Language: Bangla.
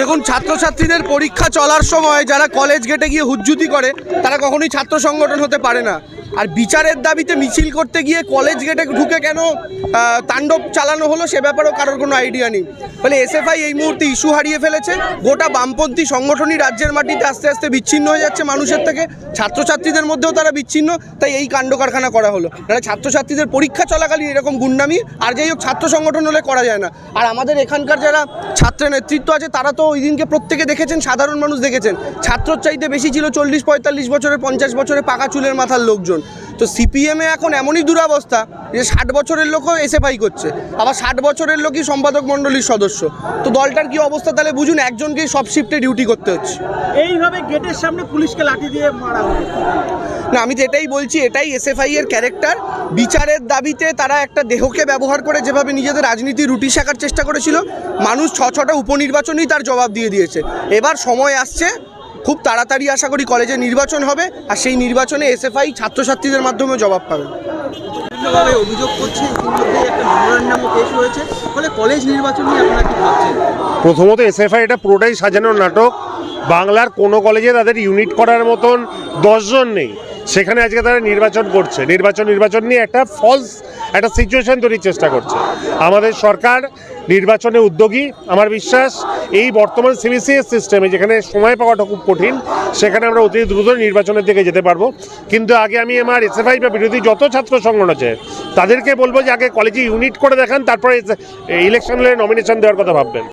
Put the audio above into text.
দেখুন, ছাত্রছাত্রীদের পরীক্ষা চলার সময় যারা কলেজ গেটে গিয়ে হুজ্জুতি করে তারা কখনোই ছাত্র সংগঠন হতে পারে না। আর বিচারের দাবিতে মিছিল করতে গিয়ে কলেজ গেটে ঢুকে কেন তাণ্ডব চালানো হলো সে ব্যাপারেও কারোর কোনো আইডিয়া নেই। ফলে এসএফআই এই মুহূর্তে ইস্যু হারিয়ে ফেলেছে। গোটা বামপন্থী সংগঠনই রাজ্যের মাটিতে আস্তে আস্তে বিচ্ছিন্ন হয়ে যাচ্ছে মানুষের থেকে, ছাত্রছাত্রীদের মধ্যেও তারা বিচ্ছিন্ন। তাই এই কাণ্ড কারখানা করা হলো। ছাত্রছাত্রীদের পরীক্ষা চলাকালীন এরকম গুন্ডামি আর যাই হোক ছাত্র সংগঠন হলে করা যায় না। আর আমাদের এখানকার যারা ছাত্র নেতৃত্ব আছে তারা তো ওই দিনকে প্রত্যেকে দেখেছেন, সাধারণ মানুষ দেখেছেন, ছাত্রর চাইতে বেশি ছিল 40-45 বছরের 50 বছরের পাকা চুলের মাথার লোকজন। তো সিপিএমে এখন এমনই দুরবস্থা যে 60 বছরের লোকও এসএফআই করছে, আবার 60 বছরের লোকই সম্পাদক মণ্ডলীর সদস্য। তো দলটার কি অবস্থা তাহলে বুঝুন, একজনকেই সব শিফটে ডিউটি করতে হচ্ছে। এইভাবে গেটের সামনে পুলিশকে লাঠি দিয়ে মারা হলো না, আমি তো এটাই বলছি, এটাই এসএফআই এর ক্যারেক্টার। বিচারের দাবিতে তারা একটা দেহকে ব্যবহার করে যেভাবে নিজেদের রাজনীতি রুটি শেখার চেষ্টা করেছিল, মানুষ 6টা উপনির্বাচনেই তার জবাব দিয়ে দিয়েছে। এবার সময় আসছে, খুব তাড়াতাড়ি আশা করি কলেজে নির্বাচন হবে, আর সেই নির্বাচনে এসএফআই ছাত্রছাত্রীদের মাধ্যমে জবাব পাবে। বিভিন্নভাবে অভিযোগ করছে, ইতিমধ্যে একটা মেমোরেন্ডামও পেশ হয়েছে, ফলে কলেজ নির্বাচন নিয়ে আপনারা কি ভাবছেন? প্রথমত এসএফআই এটা পুরোটাই সাজানো নাটক। বাংলার কোনো কলেজে তাদের ইউনিট করার মতন 10 জন নেই, সেখানে আজকে তারা নির্বাচন করছে। নির্বাচন নিয়ে একটা ফলস একটা সিচুয়েশন তৈরির চেষ্টা করছে। আমাদের সরকার নির্বাচনে উদ্যোগী। আমার বিশ্বাস এই বর্তমান সিবিসিএস সিস্টেমে যেখানে সময় পাওয়াটা খুব কঠিন, সেখানে আমরা অতি দ্রুত নির্বাচনের দিকে যেতে পারবো। কিন্তু আগে আমি আমার এসএফআই বা বিরোধী যত ছাত্র সংগঠন আছে তাদেরকে বলবো যে আগে কলেজে ইউনিট করে দেখান, তারপরে ইলেকশন হলে নমিনেশন দেওয়ার কথা ভাববেন।